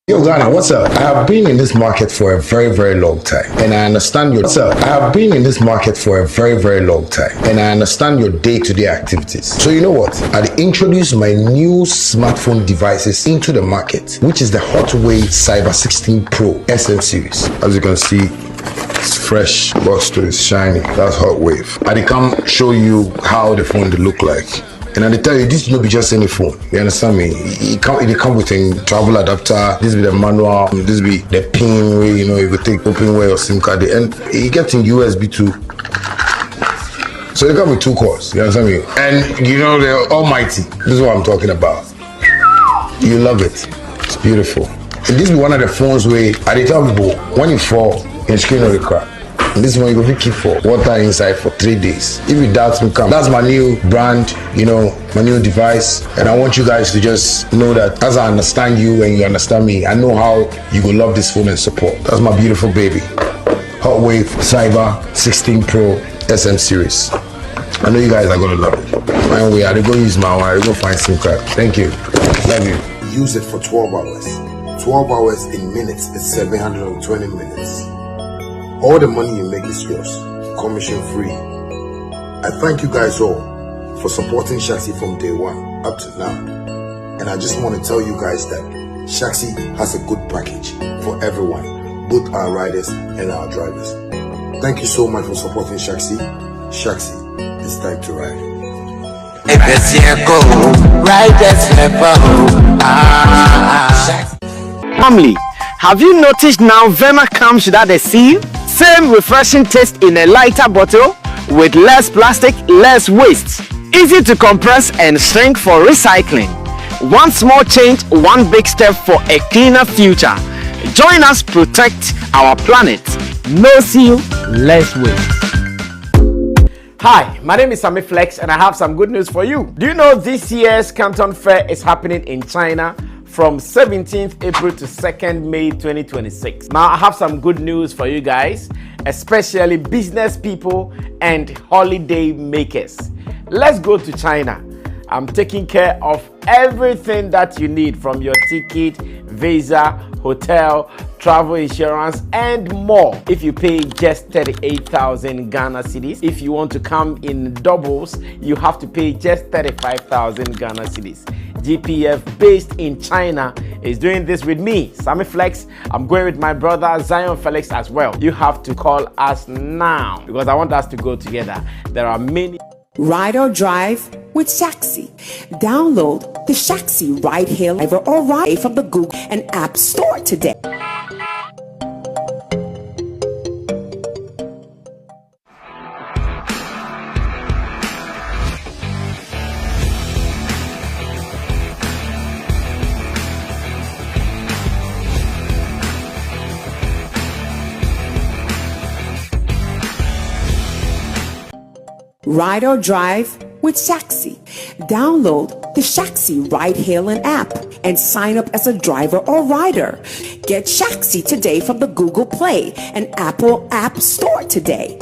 Yo, Ghana, what's up? I have been in this market for a very, very long time, and I understand your. What's up? I have been in this market for a very, very long time, and I understand your day-to-day activities. So you know what? I introduced my new smartphone devices into the market, which is the Hotwave Cyber 16 Pro SM series. As you can see, it's fresh, box to it's shiny. That's Hotwave. I come show you how the phone look like. And I tell you, this will be just any phone. You understand me? It come with a travel adapter. This be the manual. This be the pin way. You know, you could take open way or SIM card, and it gets in USB too. So they come with 2 cores. You understand me? And you know they're almighty. This is what I'm talking about. You love it. It's beautiful. And this be one of the phones where I tell people when you fall, your screen will crack. And this one you go keep for water inside for 3 days. If you doubt me, come. That's my new brand, you know, my new device. And I want you guys to just know that as I understand you and you understand me, I know how you will love this phone and support. That's my beautiful baby. Hotwave Cyber 16 Pro SM series. I know you guys are gonna love it. My way, I go use my one, I go find SIM card. Thank you. Love you. Use it for 12 hours. 12 hours in minutes is 720 minutes. All the money you make is yours, commission free. I thank you guys all for supporting Shaxi from day one up to now. And I just want to tell you guys that Shaxi has a good package for everyone, both our riders and our drivers. Thank you so much for supporting Shaxi. Shaxi, it's time to ride. Family, have you noticed now Vema comes without a seal? Same refreshing taste in a lighter bottle with less plastic, less waste. Easy to compress and shrink for recycling. One small change, one big step for a cleaner future. Join us protect our planet. No seal, less waste. Hi, my name is Sammy Flex and I have some good news for you. Do you know this year's Canton Fair is happening in China from 17th April to 2nd May 2026. Now I have some good news for you guys, especially business people and holiday makers. Let's go to China. I'm taking care of everything that you need, from your ticket, visa, hotel, travel insurance, and more. If you pay just 38,000 Ghana cedis, if you want to come in doubles, you have to pay just 35,000 Ghana cedis. GPF based in China is doing this with me, Sammy Flex. I'm going with my brother Zion Felix as well. You have to call us now because I want us to go together. There are many. Ride or drive with Shaxi. Download the Shaxi Ride Hail or Ride from the Google and App Store today. Ride or drive with Shaxi. Download the Shaxi Ride Hailing app and sign up as a driver or rider. Get Shaxi today from the Google Play and Apple App Store today.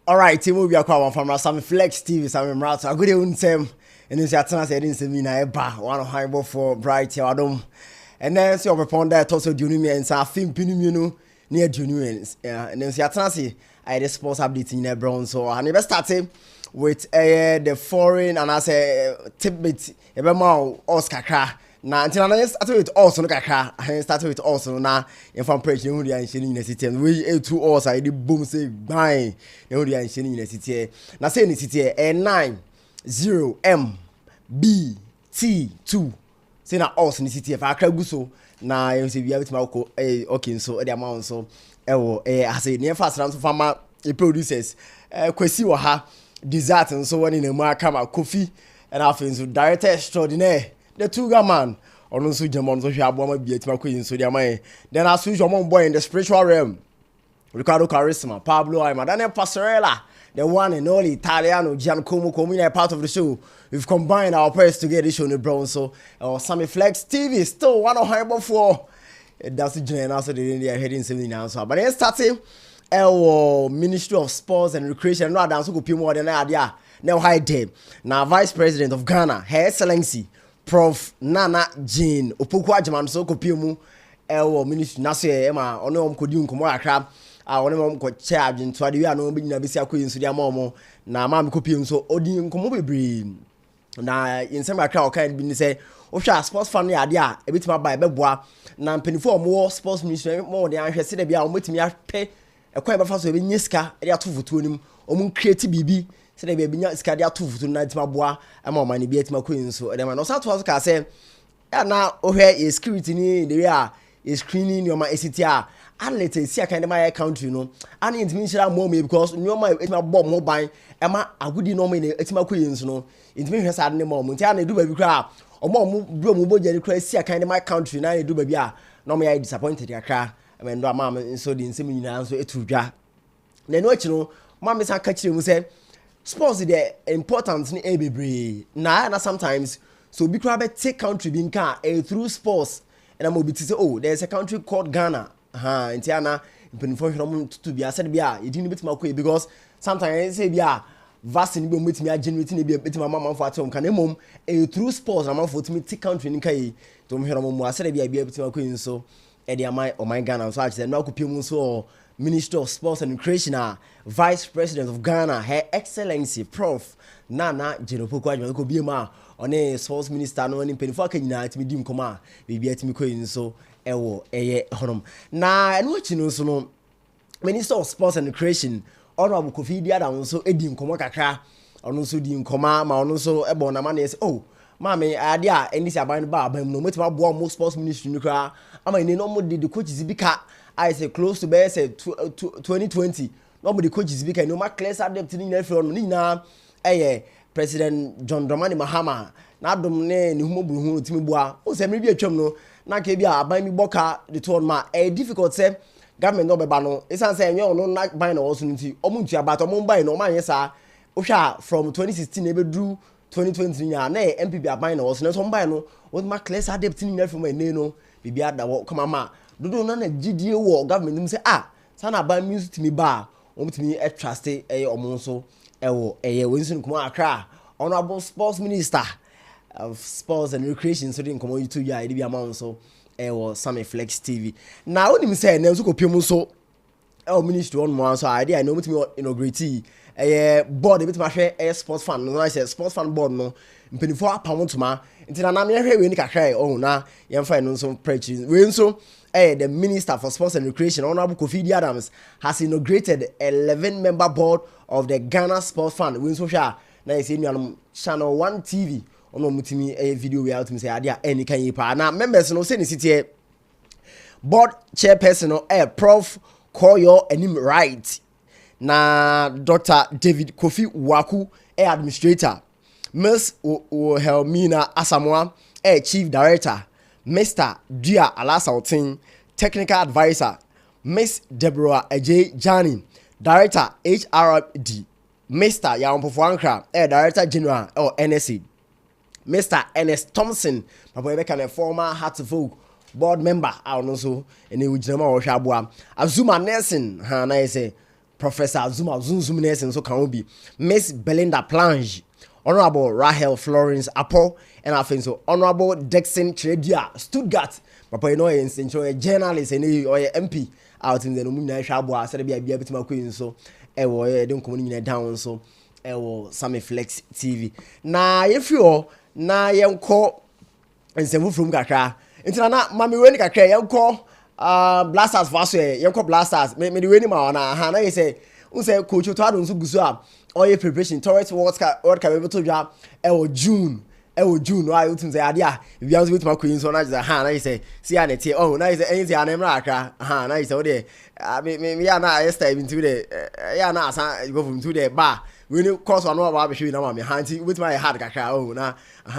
All right, team, we are calling from Sam Flex TV. Sam Mrato. Good evening, Sam. And this is I didn't see me na eba one of high for bright Adom. And then see over upon that also Junimi and sa film pinimunu near Junians. Yeah, and then see I the sports update in Ebron. So I never started with the foreign and I say tidbit about Oscar. Now, until I started with also no kakra, I started with also now. If I'm preaching, you are in university, and we 2 hours. I did boom say bye. You are in university. Now say university N90MBT2. Say now also university. If I can go so now, you see we have it. Okay, so the amount so I say near fast round so farmer producers. Kwesi waha dessert and so on in a market coffee and I feel so director extraordinaire. The Tuga man, or no Sujaman, so you have one be at my queen, so their mind. Then I switch your boy in the spiritual realm. Ricardo Charisma, Pablo, I'm Madame Passerella, the one and only Italiano Giancomo Comina, part of the show. We've combined our prayers to get this show in the brown. So, Sammy Flex TV still one of high for. That's the general also the heading 70 now. So, but then starting our Ministry of Sports and Recreation. No, that's who more than idea. Now, high day. Now, Vice President of Ghana, Her Excellency Prof. Nana Jane Opokwa Jaman so kopiemu our Ministry Naso Emma ono mkodi nkomo akra ono mko charge nto ade wi ano be nyina besi akoyi nso dia momo na ma mkopiemu so odi nkomo bebre na insem akra o kan bi ni say ohwa sports fan ya ade a ebitima ba ebeboa na mpanifo omo sports ministry mo de anhwese de bia o metimi apɛ ekwan ba fa so ebenye sika de ato foto nim omo create bibi se de bia binya sika de ato foto na tima boa ama o mani bia tima koyi nso de ma no sa to ka say na ohwe security ni de wi is screening your my ACTR and let's see kind of my country no and it means that more because your my it my bomb mobile ema agudi no me it my queens no it means sad no more ntia na do baby kra omo bro mo boja ni kra see kind of my country na do baby a no me I disappointed akra I do am so the nsem nyina so etudwa na no achi no mama san ka kire mu say sports the importance ni ebebre na sometimes so bi kra be take country bi nka through sports. And I'm going to say, oh, there's a country called Ghana. In Tiana, to be said, you didn't bit my way because sometimes I say, vast in the with me, I generating a bit my mama for home. Can a mom a true sports, I'm for to me, take country in Kai. To me, I said, be able to my queen. So, Eddie, or my Ghana, so I said, no, so Minister of Sports and Recreation, Vice President of Ghana, Her Excellency Prof. Nana Opokwa ko bi ma one sports minister no ni penifo ka nyina atimi dim koma bibia atimi koyin so ewo eye honom na eno chi no so no Minister of Sports and Recreation Honorable Kofi Adom so edi nkomo kakra ono so di nkoma ma ono so ebo na ma na say oh ma me ade a eni si aban ba abam no metima bo mo sports ministry no kra ama ni no mo de coaches bi ka I say close to be say 2020 no mo de coaches bi ka no ma clear adapt ni na fro no ni na President John Dramani Mahama na Adom ne ni humo buruhu timi bua o se mri bi atwam no na ka bia aban mi boka de to ma difficult say government no beba no isan say enyo no na ban na woso nti omu ntua bat omu ban no ma nyesa o hwa from 2016 ebedru 2020 nya na MPP aban na woso no ban no o ma class adapt ni na from ene no bibia da wo kama ma dodo na gidie wo government nim say sana aban mi timi ba o mutimi trust omu so ewo wensun kuma akra Honorable Sports Minister of Sports and Recreation so din komo YouTube ya bi amount so ewo Sammy Flex TV na onim say na so kopiem so ministry on mo so idea no mutimi inaugurate board bit ma hwe sports fan no I say sports fan board no mpenifo apamotuma ntina na me hwe we ni kakra na yemfa no so preaching we so the Minister for Sports and Recreation, Honorable Kofi Adom, has inaugurated 11-member board of the Ghana Sports Fund. We so share na isi channel 1 TV. Ono mutimi video we out me say adia any kan yipa. Na members no say ni city board chairperson no Prof Koyo Enim Right. Na Dr. David Kofi Waku administrator. Miss Helmina Asamoah Chief Director. Mr. Dia Alasautin, Technical Advisor, Miss Deborah Ajay Jani, Director HRD, Mr. Yampofwankra, Director General or NSC, Mr. Ernest Thompson, a former Hartford board member, I don't know so, and he would or Shabua, Azuma Nelson, I say, Professor Azuma Zoom Nelson, so can be Miss Belinda Plange, Honorable Rahel Florence Apple, and I think so Honorable Dexon Tredia Stuttgart. Papa, you know, a journalist and or MP out in the Lumina Shabwa, said be a bit more queen so don't come down so Sammy Flex TV. Now, if you na young call and some from Kaka, until na Mammy Winnie Kaka, young call blasters Vasse, young call blasters, maybe the winning man, Hannah, you say, who say Coach Otadon Sugusua, or your preparation towards what can be to job, June. June, why you say idea? If you with my queen, so nice, I say, see, I say, oh, nice, anything I am Raka, nice, oh, there. Maybe I not step into the, yeah, now, go from to the bar. When you cross one more barbecue, now, my hands with my heart, oh, now,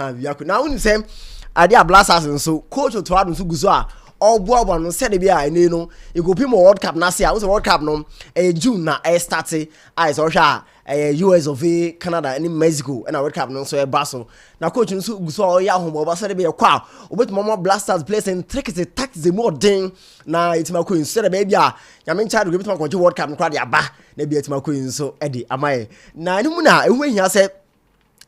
you could now say, idea blasters and so, Coach to Adam Sugusua, all boa no said be I no you go pimo World Cup na say World Cup no June na start I so hwa US of A Canada and Mexico and World Cup no so e baso na coach no so ya homo ba said be e kwa obetimo Blasters place and trick it tax the more den na itima ko instead be bia ya men child go betimo ko World Cup no kwa dia ba na bia itima ko so e di amaye na ni mu na ehun hia say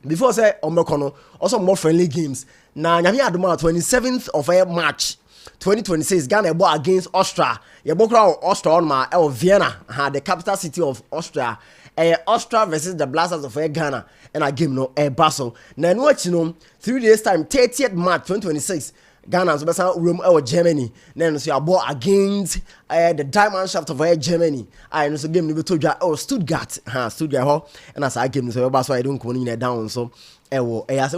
before say omekono also more friendly games na nyame Adom 27th of March 2026 Ghana ball against Austria. Ye bokra Austria on ma Vienna, the capital city of Austria. Austria versus the Blasters of Ghana and a game no Basel. Na no watch no 3 days time 30th March 2026 Ghana so besa room Germany. Then so your ball against the Diamond Shaft of Germany. I no so game no be told Stuttgart. Stuttgart ho and as I game so be so I don't come in down so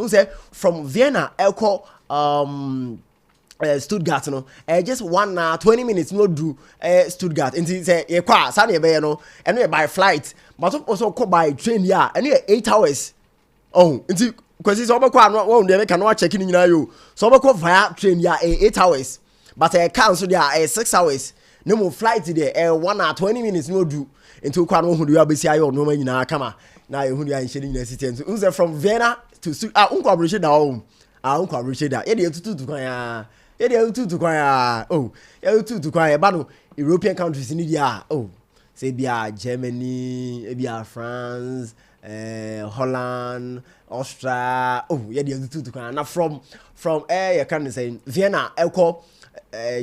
say from Vienna elko Stuttgart no just 1 hour 20 minutes no do Stuttgart until say e kwa sa na be no and we by flight but also go by train here and 8 hours oh until because so be kwa no dey make no check in nyina yo so be go via train here 8 hours but cancel there 6 hours no more flight there 1 hour 20 minutes no do until kwa no hu do abesi ayo no ma nyina kama na ehun ya nhye nyina city so from Vienna to unko abroche da unko abroche da e dey tutu kan ya e dey tutu kan ya e tutu kan ya ba no European countries ni dia say bia Germany e bia France Holland Austria e dey tutu kan na from you can say Vienna elko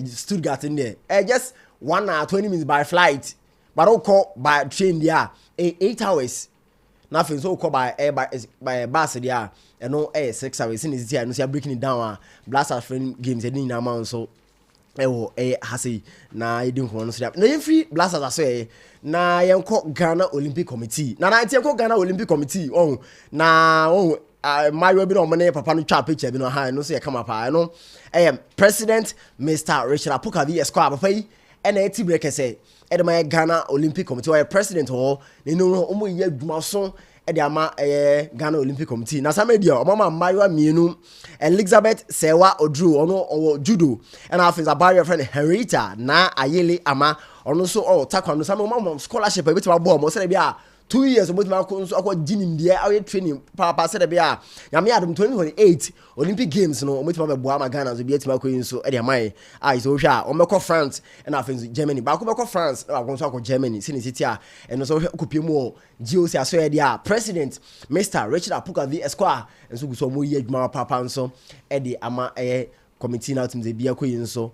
Stuttgart in there just 1 hour 20 minutes by flight but call by train there 8 hours na fin so call by bus there and no 6 hours in this here no see breaking it down Blasters friend games e na amount so hasi na edin ko no so na free Blasters aso na yenko Ghana Olympic Committee na yenko Ghana Olympic Committee na Mario bi no money papa no twa picture bi no ha no so ye kama pa no President Mr. Richard Apokavi Esquire papa yi na eti break say edema Ghana Olympic Committee or president ho no omo ye adwuma so de ama Ghana Olympic Committee na samedia omama Mario mienu Elizabeth Sewa Odru ono judo and after a barrier friend Henrietta na ayele ama ono so taekwondo some mama scholarship e betima ball mo say bia 2 years about my so jinim dia awe training papa said bia nyame Adom 2028 Olympic Games no ometima be boa ma Ghana so bia tima ko so e de mai so hwa o meko France and after Germany ba ko meko France na ko so Germany sini city a eno so kopie mu GOC aso e dia President Mr. Richard Apokavi Esquire enso guso mo yi adwuma papa nso e de ama committee na team ze bia ko so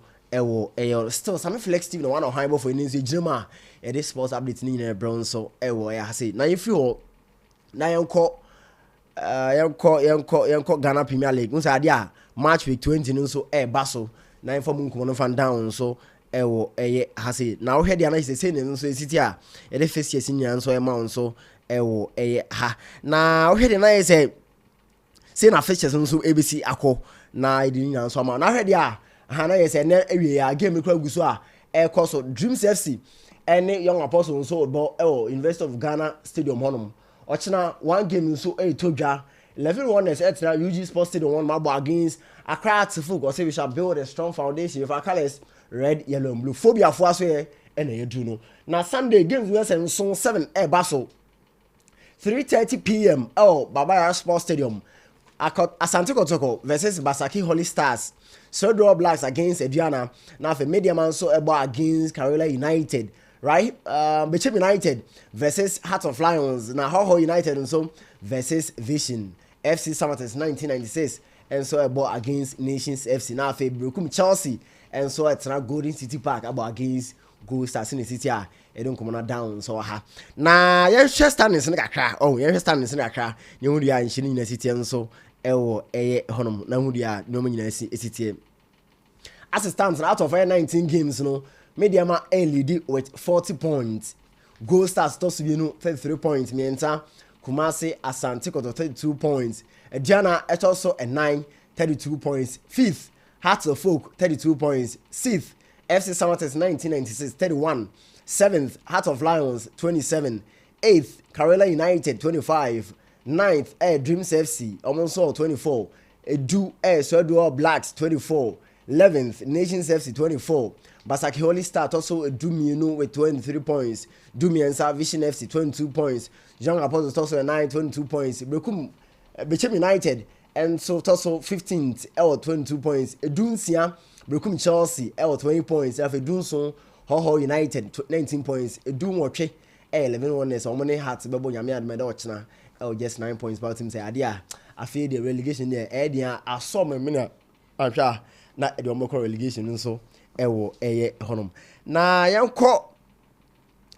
still some flex TV no one on high for in Jima this sports update ni na brown so ya say na if you na yanko Ghana Premier League unsa ade a match week 20 no so baso na inform nko no fan down so ha say na wo hwe dia na say ne so city a the first year senior so ma so ha na wo hwe dia na say na fixtures so ABC akọ na idin nya so ma na hwe dia na yes na ewie ya game kura guso a so Dreams FC any young apostle so bo University of Ghana Stadium honum ochina one game so todwa 11 runners at UG Sports Stadium one mabo against Accra Tifuk or say we shall build a strong foundation with our colors red yellow and blue phobia for us and you know na Sunday games we say so 7 Basel 3:30 p.m. Baba Sports Stadium Asante Kotoko versus Basaki Holy Stars. Sodro Blacks against Ediana. Now for Media Man so against Carolina United. Right? Bechem United versus Heart of Lions. Now Ho United and so versus Vision. FC Summertons 1996. And so against Nations FC. Now for Brukum Chelsea. And so it's now Golden City Park against Gold Stars in the city. I don't come on down so na you just standing in the kakra you standing in the kakra you hu dia nhyini na city nso honom na hu dia no nyina city assistants out of 19 games no Mediama lead with 40 points Gold Stars to you 33 points mienta Kumasi Asante Kotoko 32 points Diana also a 9 32 points fifth Hearts of Folk 32 points sixth FC Summertons 1996 31 7th, Heart of Lions, 27. 8th, Carolina United, 25. 9th, Dreams FC, almost all 24. Sodro Blacks, 24. 11th, Nations FC 24. Basaki Holy Start also a Dumino with 23 points. Dumiensa Vision FC 22 points. Young Apostles also a 22 points. Bekum Bechem United and so also 15th L 22 points. Edunsia Bekum Chelsea L 20 points. After Dunson Ho United 19 points. Edun Watche 11 winners. How many hats Bebo Yamiad Medochna L just 9 points. But him say Adia I feel the relegation there. Edia I saw me minute. Na the omoko relegation nso ewo honum na yenko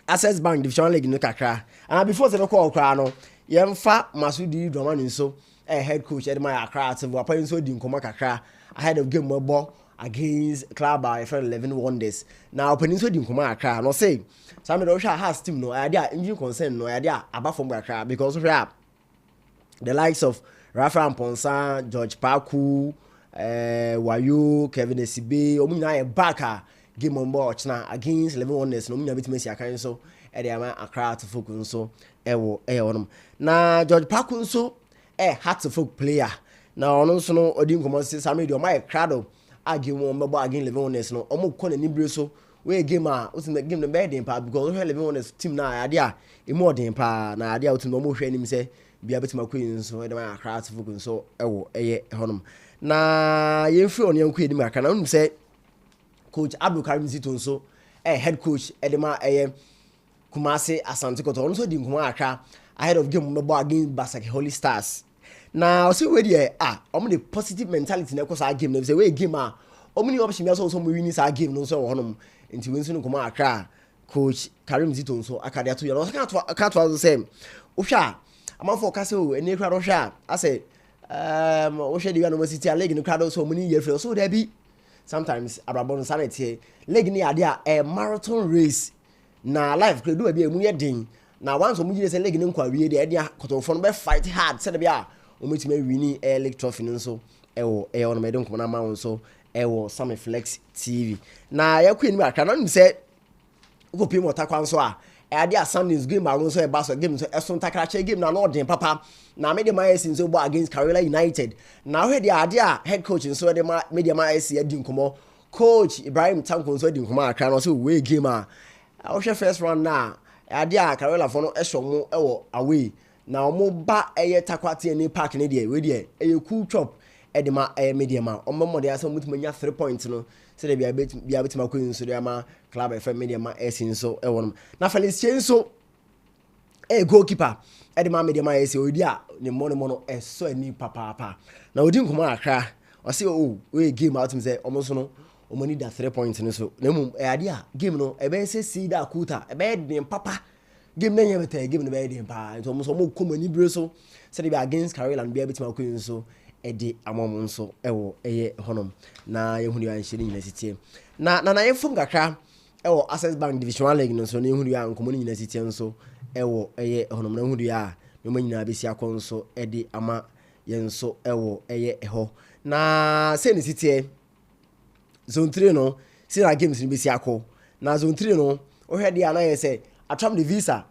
Access Bank Division League no kakra and before say no call kra no yemfa Masudi Drama nso head coach Edema Accra to wapa nso di nkoma kakra ahead of game ball against club by 11 Wonders now open nso di nkoma Accra no say some do hwa has team no idea engine concern no idea aba from Accra because of the likes of Rafa Ponsa, George Paku, Wayo, Kevin Esibe, Omunya Baka, game on board now against 11 Wonders, no Munya Bitmesi Akan so, Ediama Accra to focus so, na George Paku so, hat to folk player. Now, also no, Odim Commonsis, I made your my crowd, I give one mobile against 11 Wonders, no, Omo Con and Nibruso, where game what's in the game the bed in part because 11 Wonders team now, idea, more than pa, na idea to no more training say. Be able to my queen so I crowd to focus so honum na yefri on yan queen ma kana say coach Abdul Karim Zito so head coach Edema Kumasi Asante Koto so di nkuma aka ahead of game no ball against Basaki Holy Stars na so we dey the positive mentality na cause game no say we game omni option me so mo win sa game no so honum nti we nso nkuma aka coach Karim Zito so akade ato no can't say ohwa amanfo kase o eni kra do hwa I say o hwe di university league ni kra do so many year so there be sometimes abrabon sanity league ni ade a marathon race na life kra do be emu ye din na once o mu gire say league ni nkwa wie de ade akotofo no be fight hard say be a o metima wini league trophy no so ewo no me don ko na ma so ewo Sam Flex TV na yakwa ni aka na say go pay mo takwan so a ade Sunday's game aron so e baso game so eson takrache game na no den papa na media my sin so bo against Carolina United na we dey ade head coach so dey media my sin adi nkomo coach Ibrahim Tanko so adi nkomo akra no so we game a wo first round na ade Carolina for no ehwo mo ewo away na omo ba eye takwate ni park ni dey we dey eye cool chop edema media ma omo mo dey asa mutumanya 3 points no so dey bia betima ko so dey ma club FM media ma esin so won na Felicien so goalkeeper edema media ma esi odi a ne mono so ani papa na odi nkoma akra o say we game out me say omo so no omo need that 3 points no so na mum ade a game no e be say see da kuta e be den papa game na yebeta game no be den pa so omo so mo komani bre so say dey against Carolina bia betima ko so edi amom nso ewo honom na yehunu ya nhiri university na yefum gakra ewo Access Bank Division League nso na yehunu ya nkomo university nso ewo honom na yehunu ya no nyina besi akonso edi ama yenso ewo ho na say ni city zone 3 no see na games ni besi akọ na zone 3 no o hwede ya na ye say Atram the Visa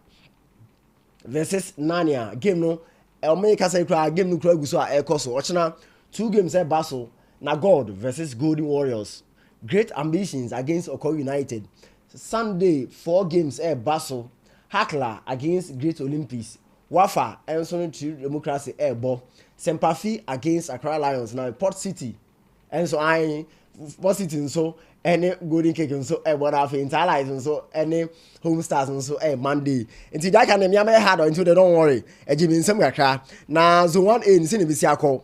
versus Nania game no America say game no guso a ekoso ochina 2 games Basel na God versus Golden Warriors Great Ambitions against Okoro United Sunday 4 games Basel Hakla against Great Olympics Wafa enso to Democracy bo Sympathy against Accra Lions na Port City enso Port City so any Golden Cake nso what have Interlight nso any Home Stars nso Monday until that can me hard until they don't worry ejimi nsem gakra na zone 1A nse ne bisi akọ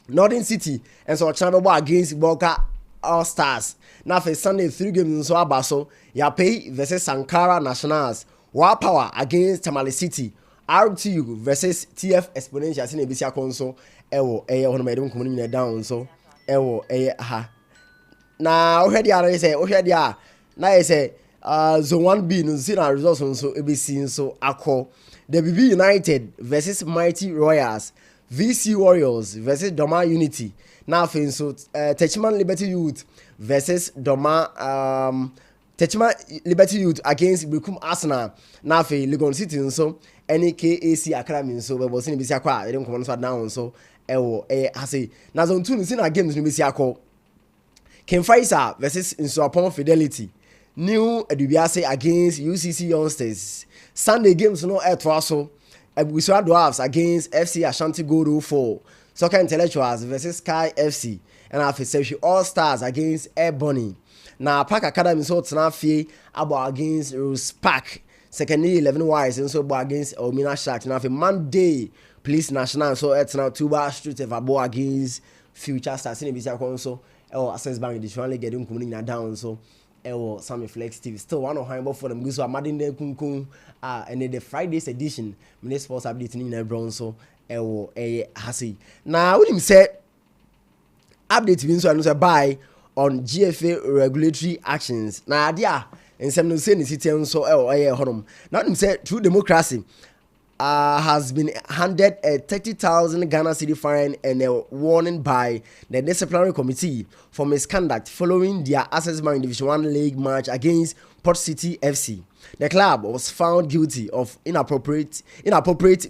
Northern City enso channel against Boca All Stars na for Sunday 3 games nso abaso Yapei versus Sankara Nationals War Power against Tamale City RTU versus TF Exponential nse ne bisi akọ nso ewo hono medum komo nyina down so ewo ha na ohwede ara say ohwede a na say zone 1B no see na results nso ebesi nso akọ WB United versus Mighty Royals VC Warriors versus Doma Unity na afi nso Techman Liberty Youth versus Doma Techman Liberty Youth against Bekum Arsenal na afi Legon City nso NKAC Academy nso bebo se ne besi akọ a ede nkomo nso down nso ewo hase na zone 2 no see na games no besi akọ Ken Faisa versus Nsuapon Fidelity. New Edubiase against UCC Youngsters. Sunday games no air twaso. Ebusua Dwarfs against FC Ashanti Gold 04. Soccer Intellectuals versus Sky FC. And after Seshi All Stars against Air Bunny. Now Park Academy so Tanafi abo against Rose Park. Second 11 wise and so against Omina Sharks. Now for Monday, Police National so it's now Tuba Street abo against Future Stars. In Bisa Konso, Access Bank additionally getting coming down so. Sammy Flex TV still one of high for them. So I'm adding the kunkun and the Friday's edition. Many sports updating in Brown so hasi. Now when him said update means so I know buy on GFA regulatory actions. Now idea and some no say city so honum. Now him said True Democracy has been handed a 30,000 Ghana cedi fine and a warning by the disciplinary committee for misconduct following their Access Bank Division 1 League match against Port City FC. The club was found guilty of inappropriate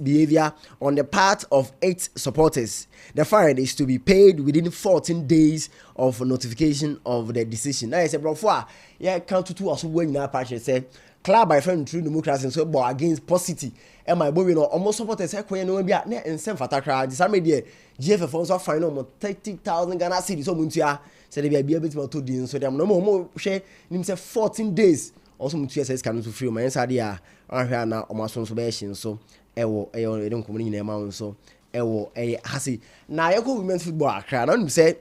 behavior on the part of 8 supporters. The fine is to be paid within 14 days of notification of the decision. Now I said, bro, count to 2 or so when you patch say club by friend True Democracy so but against Port City. And my boy, almost supporters say kwen no bia na ensem fatakra. This am dey GFF so fine no 30,000 Ghana cedis so muntua say dey bia bit to din so dem no mo hwe nim say 14 days also muntua say can to free my answer dey ahwe na omaso so be shin so ewo edem komuni na ma so ewo hasi na yeko women's football akra na nim say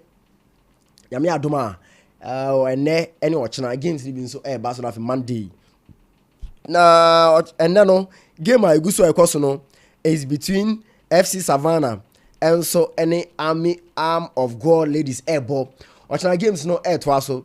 yame adoma ene ochena games bi so ba so na fi Monday na and no game I go so ekoso no is between FC Savannah and so any arm of God ladies airball. Ochana games no air twaso.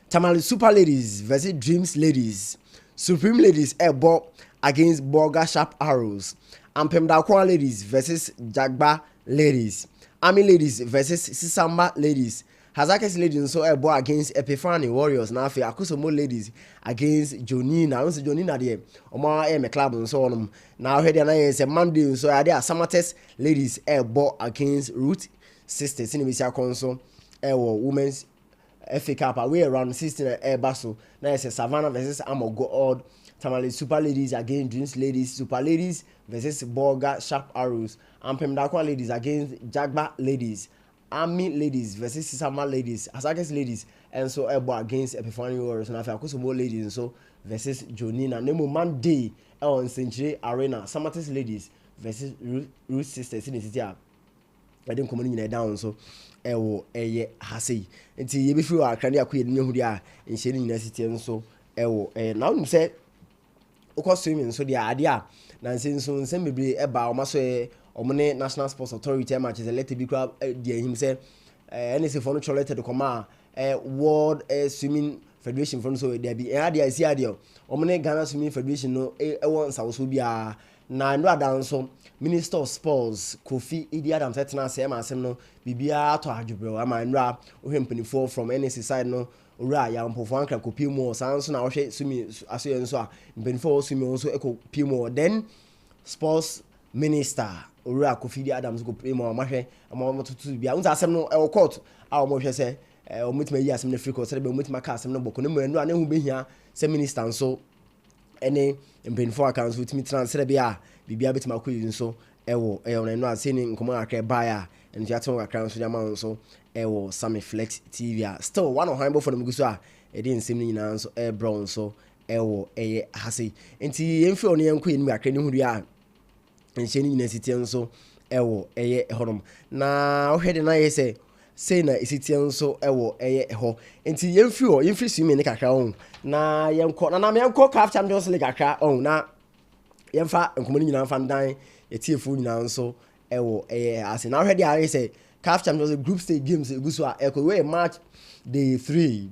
Tamale Super Ladies versus Dreams Ladies. Supreme Ladies airball against Borga Sharp Arrows. Ampem Dakwa Ladies versus Jagba Ladies. Army Ladies versus Sisamba Ladies. Hazakes Ladies so a boy against Epiphany Warriors now for Akusomo Ladies against Jonina. I don't see Jonina there. Oma me club and so on. Now here is a Monday so are there Samates Ladies a boy against Root Sisters in the console. Women's FA Cup away around 16 air Basso. Now it's a Savannah versus Amo God. Tamale Super Ladies against Dreams Ladies. Super Ladies versus Borga Sharp Arrows. Ampem Dakwa Ladies against Jagba Ladies. Army Ladies versus Sisama Ladies, Asakes Ladies, and so Ebo against Epiphany Warriors, and I feel more ladies and so versus Jonina. Nemo Monday on Century Arena, Samates Ladies versus Ruth Sisters in the city. I didn't come in down so hasi. Until you before I can't acquit me who they are in Shady University and so now you say, of swimming so the idea. Nancy so send me about my Omone National Sports Authority matches elected be crab dear him say NSA for no to come World Swimming Federation from so there be idea is idea Omone Ghana Swimming Federation no once I was be na no down so Minister of Sports Kofi Idi Adam Tetina say ma asem no bibia to adwobro ama nra ohempanifor from NSA side no ora ya mpofo anka kopi mu sanso na ohwe swimming aso yenso a mpanifor swimming so ekopi mu then Sports Minister Ura Kofi Adams go pay more mahwe ama to bia unza asem no e court a mo hwe se o mutima yi asem no free court se be mutima ka asem no boko no manu ane hu behia se minister so ene mpenfo accounts with me transfer bia bibia betima ko yi so ewo na no ase ni nkomo akra baya en jaton akra so jama so ewo Sammy Flex TV still one on handball for them go so a e dey nsem ni na so e brown so ewo hase enti yemfi oni enko yi ni akra ni hu dia and Shady University and so honom na ohede na ye say na isiti so ho enti yemfi swimming kakra on na yemko na me yemko CAF Champions League kakra on na yemfa nkomoni nyina fa ndan etiefu nyina so ase na ohede a say CAF Champions League group stage games eguso a we match day 3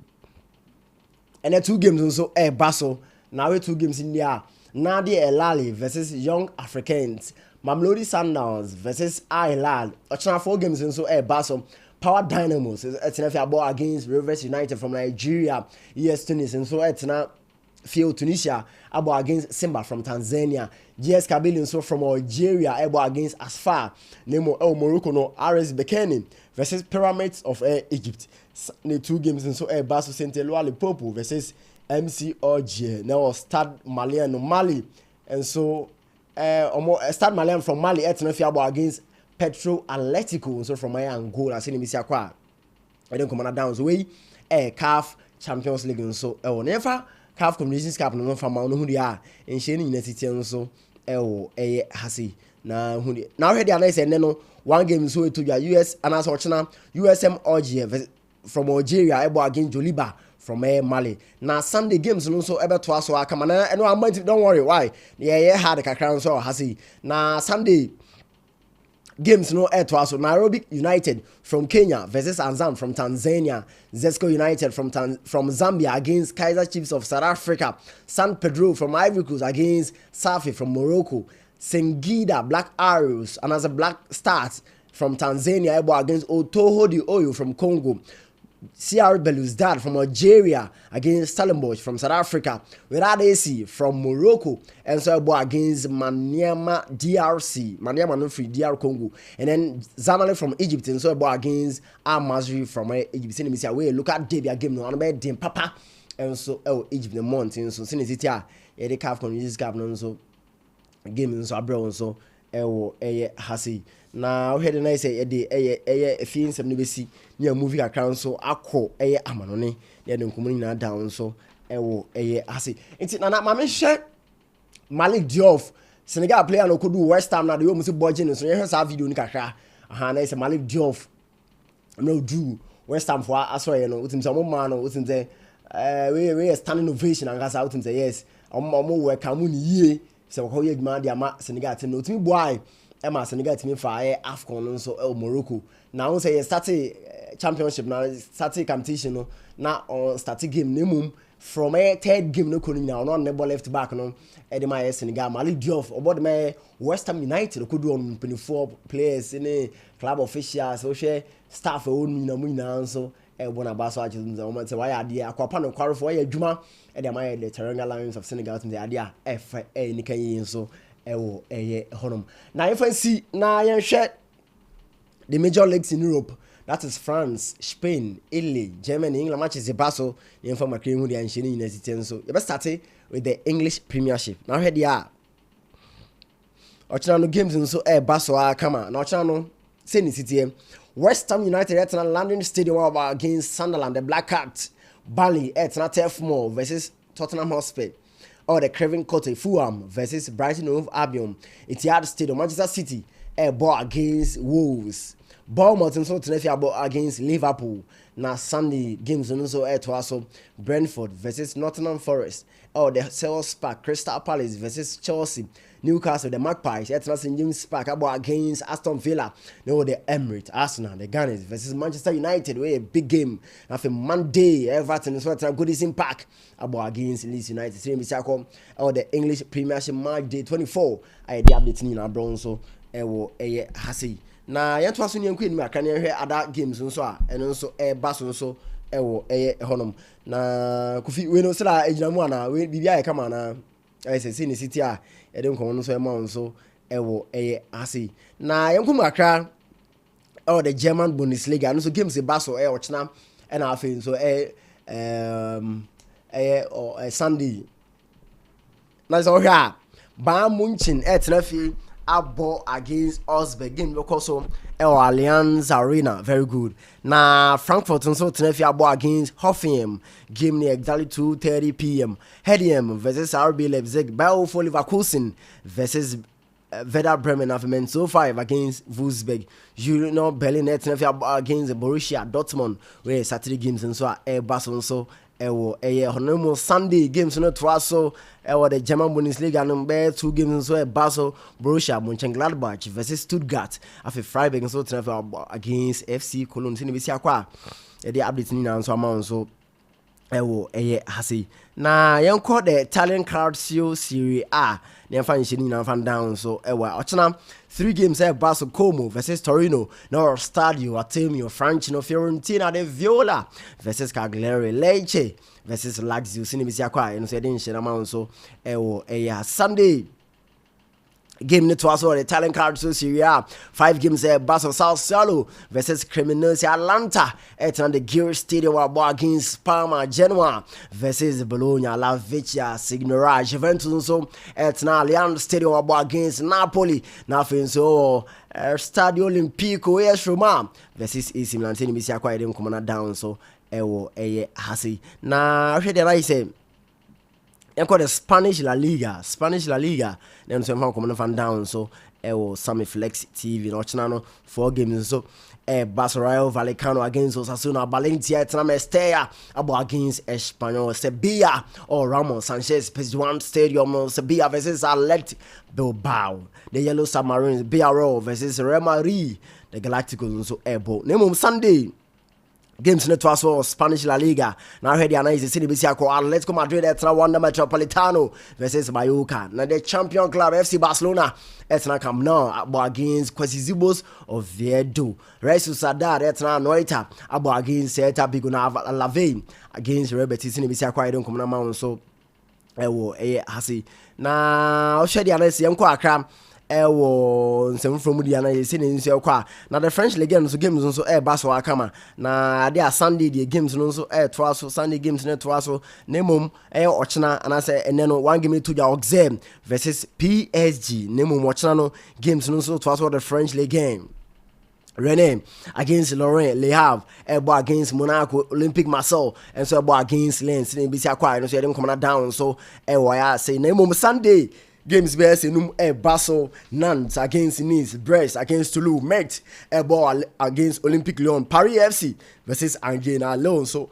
and the 2 games so baso now we 2 games in there. Nadia Elali versus Young Africans. Mamelodi Sundowns versus Ireland. Ochana 4 games in so Basso. Power Dynamos. It's enough about against Rivers United from Nigeria. Yes, Tunis and so it's not field. Tunisia abo against Simba from Tanzania. GS Kabylie so from Algeria abo against Asfar. Nemo Morocco no RS Bekeni versus Pyramids of Egypt. The 2 games and so Basso Saint Eloi Lipopo versus MCOG. Now Stade Malien no Mali and so Stade Malien from Mali abo against Petro Atletico so from Angola. Sini misia kwa. I don't come down so way CAF Champions League so never CAF Communities Cup no from no who they are in Shane University so hasi na who now head the say no one game so to your US and as watching USM OG from Algeria against Joliba from Mali. Now Sunday games no so ebe to aso aka mana no am don't worry why hard kakran so hasi na Sunday games no to aso Nairobi United from Kenya versus Azam from Tanzania. Zesco United from Zambia against Kaizer Chiefs of South Africa. San Pedro from Ivory Coast against Safi from Morocco. Singida Black Arrows and as a Black Stars from Tanzania against Otoho di Oyo from Congo. CR Belouizdad from Algeria against Stellenbosch from South Africa. Without AC from Morocco and so against Maniema DRC. Maniema no free DR Congo. And then Zamalek from Egypt and so against Al Masry from Egypt. Sini misi away look at Debia game no anbe dem papa and so Egypt the mountain so sini sitia e de CAF Communities Cup no so game so abro so hasi na we na say e fi nsem no besi ne movie account so akọ amanone ne de nkomo na down so hasi nti na ma me hwe Malik Diouf Senegal player no kodu West Ham na de o musi budget so ye hwe sa video ni kakra na say Malik Diouf no do West Ham for aso no utim say mo man no utim say we standing ovation and gas out utim say yes omo we kamu ni yie se ko ye djuma dia ma Senegal team no timi boy e ma Senegal team fa AFCON so Morocco na won say start championship na start competition no na on start game nemum from a third game no kono na on ball left back no e de ma Senegal Malik Diouf obo de ma West Ham United ko do on 24 players in club officials so share staff on na mu na so e bona ba so a chizum za o say why ade akwapa no kwaro for ya djuma e de ma the Teranga Lions of Senegal team ade a efa ni kan yin so honom na if I see na yen hwe the major leagues in Europe. That is France, Spain, Italy, Germany, England matches the Basel. The informal cream who they are in University. So you best start with the English Premiership. Now here they are. Ochano games and so Basel come on. Now Ochano Sydney City. West Ham United at London Stadium against Sunderland. The Black Cat Bally at Turf Moor versus Tottenham Hotspur. Or the Craven Cottage Fulham versus Brighton Hove Albion. Etihad Stadium Manchester City ball against Wolves. Bournemouth and so Tenerife against Liverpool. Now Sunday games and also to also Brentford versus Nottingham Forest. Or the Selhurst Park Crystal Palace versus Chelsea. Newcastle the Magpies at St James Park against Aston Villa. No the Emirates Arsenal the Gunners versus Manchester United. We a big game. After Monday Everton is what Goodison Park against Leeds United. Same Bisako or the English Premiership match day 24. I the update in our bronze hasi. Na yɛto aso ne yankɔ anim aka ne hwɛ other games nso a ɛno nso baso nso honom na Kofi we no sra agina mu ana we bibia yɛ kama na sɛ ne city a ɛde nkɔmɔ nso ma nso hasi na yankɔ mu akra the German Bundesliga no so games baso ɔkyena ɛna afei nso Sunday na sɛ ɔhwɛ a Bayern Munchen tena fie abo against Augsburg game because so Allianz Arena very good. Na Frankfurt also tenefi abo against Hoffenheim game near exactly 2:30 p.m. Heidenheim versus RB Leipzig. Bayer Leverkusen versus Werder Bremen after so 5 against Wolfsburg. Union Berlin tenefi abo against Borussia Dortmund where Saturday games and so Basel so honorable Sunday games no to also the German Bundesliga and 2 games so Basel Borussia Mönchengladbach versus Stuttgart after Freiburg so against FC Cologne sini bisi akwa the update ni na so amount so ewo hasi na yenko the Italian Calcio Serie A na fan shini na fan down so ewa ochina 3 games Basso Como versus Torino no Stadio Atemeo Francino Fiorentina de Viola versus Cagliari Lecce versus Lazio sinibisia kwa eno se den shira ma so ewo Sunday game ne to also the Italian Calcio Serie A 5 games Basso Sassuolo versus Cremonese Atalanta at the Gear Stadium against Parma Genoa versus Bologna La Vecchia Signora Juventus so at Allianz Stadium against Napoli nothing so Stadio Olimpico AS Roma versus AC Milan misia kwa dem come down so ewo hasi na hwe de say call the Spanish La Liga. Then some come fan down so SAM Flex TV no channel 4 games so Barcelona Vallecano against Osasuna Valencia Mestalla abo against Espanyol Sevilla or Ramos Sanchez PSG1 Stadium Sevilla versus Athletic Bilbao the Yellow Submarines BRO versus Real Madrid the Galacticos so Nemo Sunday games net was for Spanish La Liga. Now head the analysis City Bisia ko Atletico Madrid at Wanda Metropolitano versus Mallorca. Now the champion club FC Barcelona at Camp Nou against Quasizibos of Viedo. Real Sociedad at Noita against Celta Vigo Lave against Real Betis City Bisia ko I don't come na so hasi. Na o share the analysis yanko akra nsem from the na yesi ne nso kwa na the French league no so games nso baso akama na they are Sunday the games no so twaso Sunday games ne twaso na mom ochena ana say ene no one game to ya Auxerre versus PSG na mom ochena no games no so twaso the French league game Rennes against Lorient, Le Havre, against Monaco, Olympique Marseille, and so against Lens. Ne bisi akwa no so dem come down so why say na mom Sunday games best in Basel, Nantes against Nice, Brest against Toulouse, Metz, against Olympique Lyon, Paris FC versus Angers Lyon, so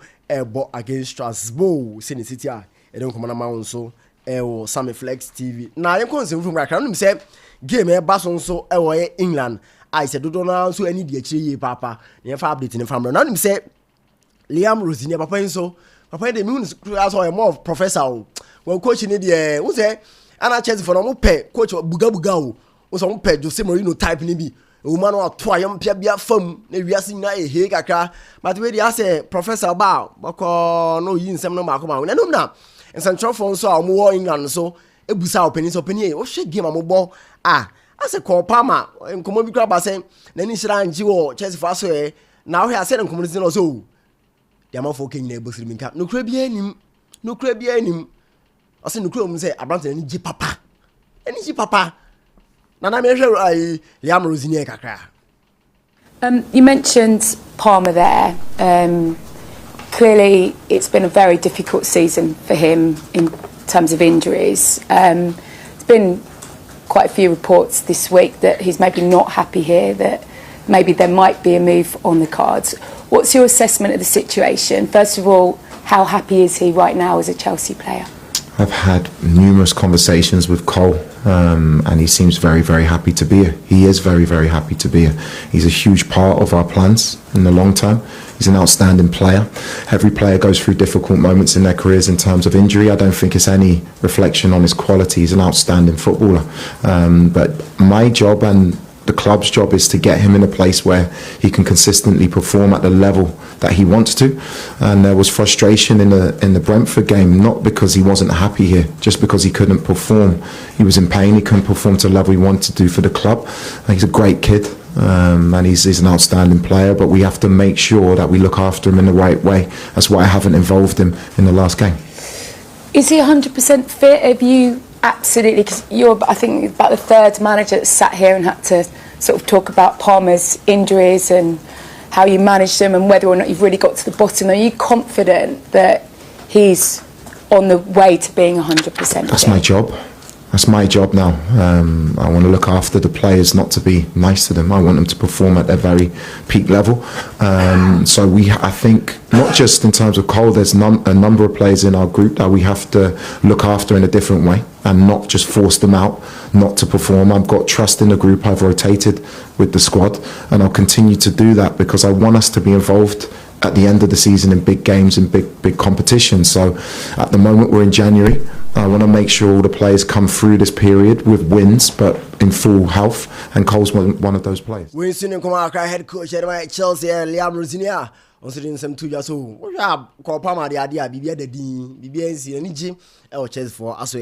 against Strasbourg, City City. I don't come on so SAM Flex TV. Now I'm going from background. Say game Basel so England. I said don't know so any the papa. Never update in family. Now say Liam Rosini papa so papa the moon as more of professor. Well coach in the who say ana chance for no pay coach buga o wo so pay Jose Mourinho type ni bi o man o to ayam pia bia fam na wiase na he kakra but we dey say professor ba bako no yi nsem no ba ko ma na no na ensantro phone so a mo wo England so ebusa openi o hwe game amobọ ase ko pama nkomo bi kra ba say na ni shira nji wo Chelsea fa so na wo ase nkomo ni no so dia ma fo ken na ebosiri mi nka no kra bi anim I said, no, say, I brought any papa. Any papa. Nana measure I Liam Rosini kakra. You mentioned Palmer there. Clearly, it's been a very difficult season for him in terms of injuries. There's been quite a few reports this week that he's maybe not happy here, that maybe there might be a move on the cards. What's your assessment of the situation? First of all, how happy is he right now as a Chelsea player? I've had numerous conversations with Cole, and he seems very, very happy to be here. He is very, very happy to be here. He's a huge part of our plans in the long term. He's an outstanding player. Every player goes through difficult moments in their careers in terms of injury. I don't think it's any reflection on his quality. He's an outstanding footballer. But my job and the club's job is to get him in a place where he can consistently perform at the level that he wants to. And there was frustration in the Brentford game, not because he wasn't happy here, just because he couldn't perform. He was in pain. He couldn't perform to the level he wanted to do for the club. And he's a great kid, and he's an outstanding player, but we have to make sure that we look after him in the right way. That's why I haven't involved him in the last game. Is he 100% fit? Have you absolutely, because you're, I think, about the third manager that sat here and had to sort of talk about Palmer's injuries and how you managed them and whether or not you've really got to the bottom. Are you confident that he's on the way to being 100%? That's my job. That's my job now. I want to look after the players, not to be nice to them. I want them to perform at their very peak level. So I think, not just in terms of Cole, there's a number of players in our group that we have to look after in a different way and not just force them out not to perform. I've got trust in the group. I've rotated with the squad and I'll continue to do that because I want us to be involved at the end of the season in big games and big competitions. So at the moment we're in January. I want to make sure all the players come through this period with wins, but in full health, and Cole's one of those players. We're soon come out, head coach at Chelsea, Liam Rosinia. Also doing some 2 years old. We have Copama the idea, BB the Dean, BBNC, and EG, or Chelsea for us.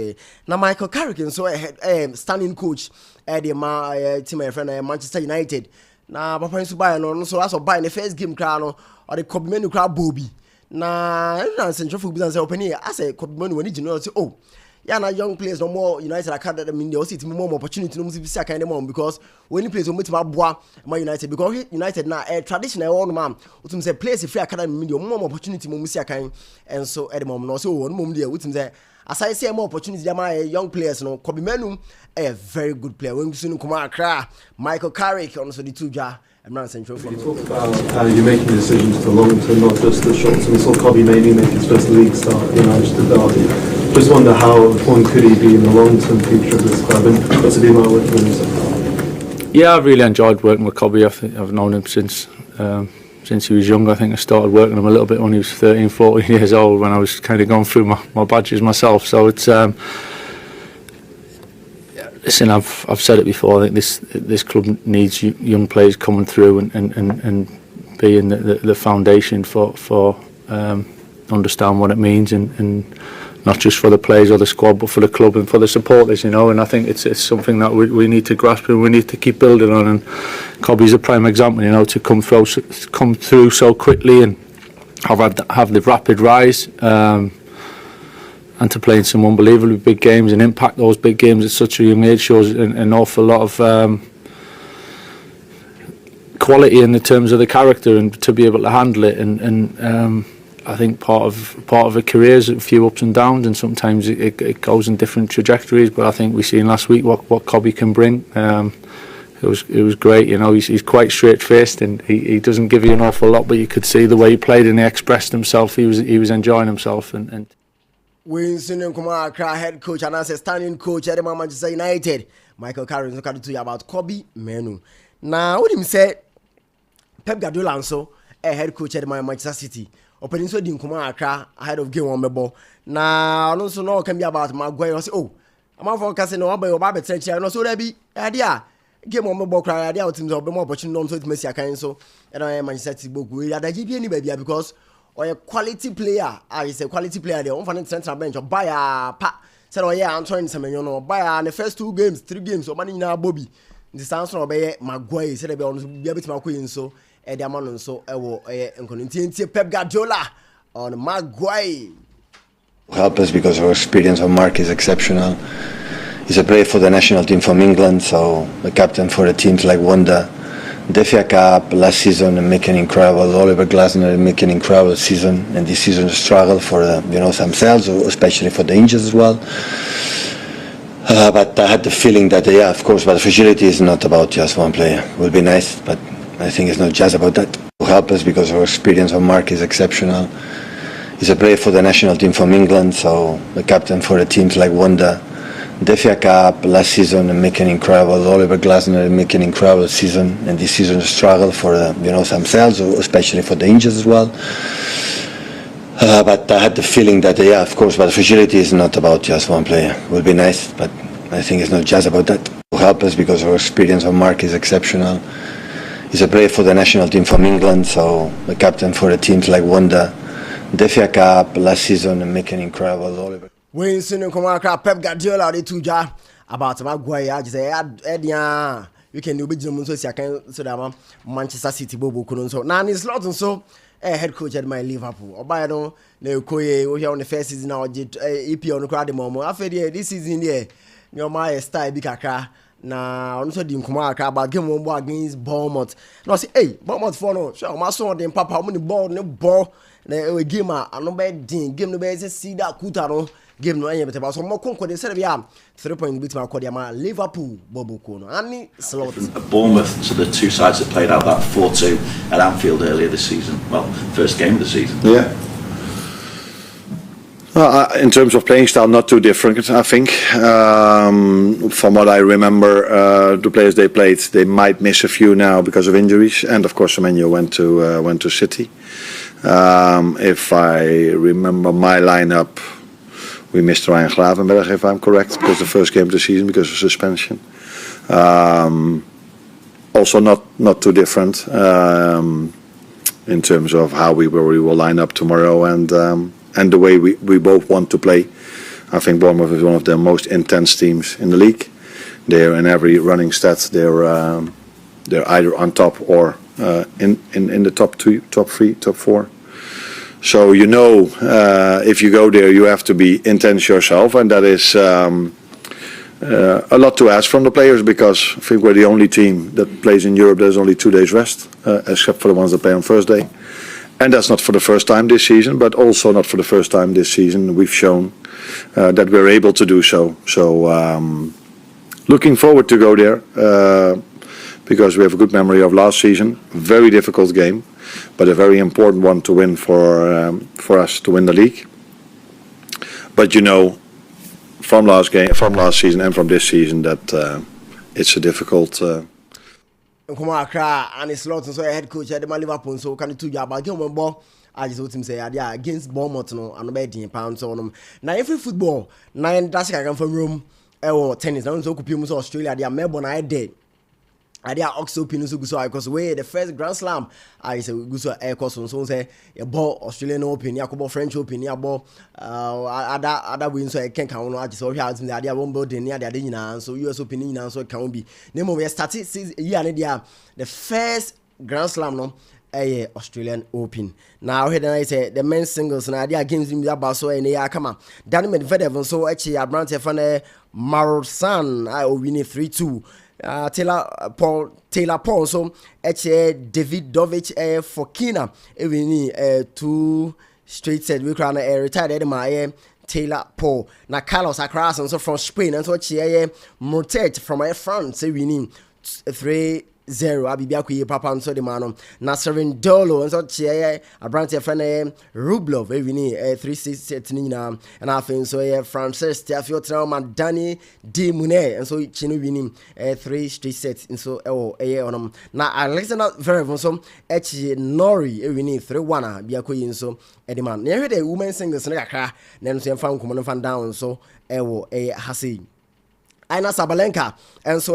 Now Michael Carrick, so a standing coach at the team, my friend, Manchester United. Now, Papa is buying on, so as of buying the first game crown or the Copy menu crowd Bobby. Now, Central Football business open here. I say Copy menu when you know, oh. Yeah, now young players no more United Academy. They also more opportunity to see second them because when you play so much about United because United now a traditional one man. Utum say players free academy more opportunity to see kind and so at the moment also one moment there. Utum say as I say more opportunity there my young players no Kobe Menu a very good player. When you see come Accra, Michael Carrick also the 2 jar. I'm not Central. You talk about how you're making decisions for long term, not just the short term. We saw Kobe maybe make his first league start in Manchester Derby. Just wonder how important could he be in the long term future of this club, and what's it been like working with him so far? Yeah, I've really enjoyed working with Kobe. I've known him since he was young. I think I started working him a little bit when he was 13, 14 years old, when I was kind of going through my badges myself. So it's listen, I've said it before. I think this club needs young players coming through and being the foundation for understand what it means and not just for the players or the squad, but for the club and for the supporters, you know. And I think it's something that we need to grasp and we need to keep building on. And Kobe's a prime example, you know, to come through so quickly and have the rapid rise. And to play in some unbelievably big games and impact those big games at such a young age shows an awful lot of quality in the terms of the character and to be able to handle it. And I think part of a career is a few ups and downs, and sometimes it goes in different trajectories. But I think we seen last week what Kobe can bring. It was great, you know. He's quite straight faced and he doesn't give you an awful lot, but you could see the way he played and he expressed himself. He was enjoying himself and Winston Kumar Accra head coach and as a standing coach at the Manchester United. Michael Carrick is talking to you about Kobe Menu. Now, what him say? Pep Guardiola and so a head coach at the Manchester City. Opening so din Kumar Accra ahead of game on Mebo. Now, also know can be about Maguire. I say, oh, I'm out for casting no by Robert Trencher. And also there be idea. Game on Mebo cry idea teams will be more opportunity to Messi Akain so and I Manchester City book. We are the GP baby because or a quality player, is a quality player. They on central bench or buy a pa. Said, oh yeah, I'm trying to you know buy the first 2 games, 3 games, or money now Bobby. The sounds from Maguire said they on be able to queen so the amount so and continue Pep Guardiola on Maguire. Help us because our experience on Mark is exceptional. He's a player for the national team from England, so the captain for the teams like Wanda. The FA Cup last season and making incredible. Oliver Glasner making incredible season, and this season a struggle for themselves, especially for the injuries as well. But I had the feeling that yeah, of course, but fragility is not about just one player. It would be nice, but I think it's not just about that. To help us because our experience on Mark is exceptional. He's a player for the national team from England, so the captain for the teams like Wanda. The FA Cup last season and making incredible. Oliver Glasner making incredible season, and this season a struggle for themselves, especially for the injuries as well. But I had the feeling that yeah, of course, but fragility is not about just one player. It would be nice, but I think it's not just about that. To help us because our experience on Mark is exceptional. He's a player for the national team from England, so the captain for the teams like Wanda. The FA Cup last season and making incredible. Oliver. Winston Kumar Accra Pep Guardiola the 2 jar about Maguire. Just say you can do big so that Manchester City bobo couldn't so now it's lot so head coach at my Liverpool or by no koye we on the first season now EP on the crowd momo after this season there your my style big Accra na also the Kumar Accra about game one against Bournemouth no say hey Bournemouth for no sure my son dem papa how many ball na game no be din game no be see that kuta no game no anya better so mo konko de say bia 3 points bit ma call ma Liverpool bobo kono ani slot Bournemouth to the 2 sides that played out that 4-2 at Anfield earlier this season. Well, first game of the season. Yeah. In terms of playing style, not too different, I think. From what I remember, the players they played, they might miss a few now because of injuries, and of course, Semenyo went to City. If I remember my lineup, we missed Ryan Gravenberg, if I'm correct, because the first game of the season because of suspension. Also not too different in terms of how we will line up tomorrow and the way we both want to play. I think Bournemouth is one of the most intense teams in the league. They're in every running stat. They're either on top or in the top 2, top 3, top 4. So if you go there, you have to be intense yourself, and that is a lot to ask from the players, because I think we're the only team that plays in Europe. There's only 2 days rest, except for the ones that play on Thursday, and that's not for the first time this season, but also not for the first time this season. We've shown that we're able to do so. So looking forward to go there. Because we have a good memory of last season, very difficult game, but a very important one to win for us to win the league. But from last season and from this season, that it's a difficult. Come on, Accra and it's lots so head coach at the Liverpool, so can do job again when ball. I just want him say against Bournemouth no and betting pounds on them. Now every football, 9 that's can from room or tennis. Now so could Australia, they are Melbourne I did. I did Oxford Open so because way the first Grand Slam I say go so air course so say a ball Australian Open, Yakobo French Open, ya ball other wins so I can count on so here the idea one ball near the adina so US Open now so can be. Name we started year the first Grand Slam no Australian Open. Now here I say the men's singles and idea games in that so and ya come on. Danny Medvedev so actually a brand fan Marosan I winning 3-2. Taylor Paul so David Dovic Fokina winning 2 straight set we crown retired my Taylor Paul na Carlos Acras so from Spain and so Motet from France winning 3-0 abibia ku papa nso de mano na Serin Dolo nso che a brand friend Rublev winning 3-6 set ni na and afin so Francis Tiafio Trauma Danny D Mune and so chino winning 3 straight sets nso onom na Alexander Zverev so Nori winning 3-1 bia ku nso e man na the women singles na kakra na nso fan komo fan down so hasi Aina Sabalenka and so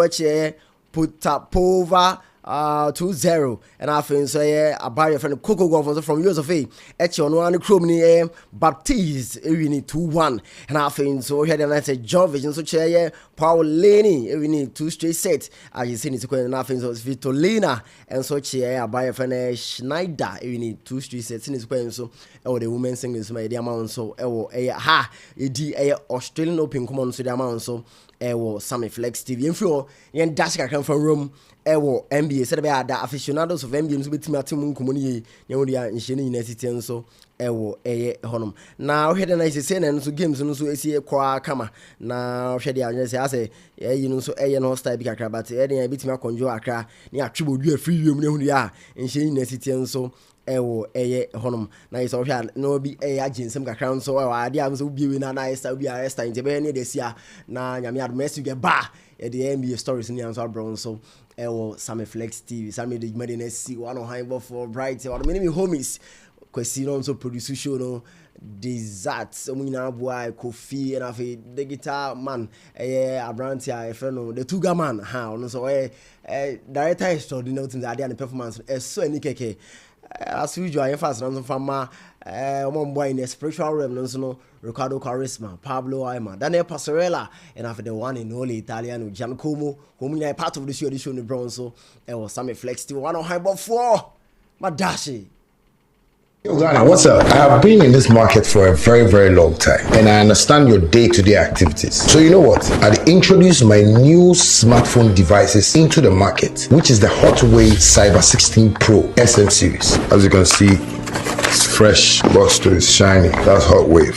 Potapova 2-0 and I think so a barrier friend Coco Golf from US of A Echon Chromney Baptiste we need 2-1 and I think so here the night John Vision so chair Paul Laney we need 2 straight sets as you see it and I think so Vitolina and so chair a barrier friend Schneider we need 2 straight sets in his point so the women singles my the amount so Australian Open come on so the amount so SAM Flex TV info yen dash can from room NBA said about the aficionados of NBA so betimi atem nkomoni ye wodia nhye university nso honum now here the nice say na so games no so esi kwa kama na hwe dia anya say ase no so no style bi kakra but den betimi akonjo akra na atwebodu afiri wiem na hudia nhye university nso honum na is ohia no bi aginsem kakra nso ade am so bi we na nice bi arrest in be ne de sia na nyame admess get ba the NBA stories ni anso abron so SAM Flex TV SAM de made na see one on high for bright or many homies kwesi no so produce show no desert so nyina boy Kofi and afi the guitar man Abranti a friend the Tuga man ha no so director extraordinary things ade and performance so any keke as usual I fast run from one boy in the spiritual realm no Ricardo Charisma Pablo Aima Daniel Passarella and after the one in only Italian Giancomo whom part of the show the bronzo SAM Flex TV one on high ball 4 Madashi. Yo, Ghana, what's up? I have been in this market for a very, very long time, and I understand your day-to-day activities. So you know what? I introduced my new smartphone devices into the market, which is the Hotway Cyber 16 Pro SM series. As you can see, it's fresh, box to it's shiny. That's Hotwave.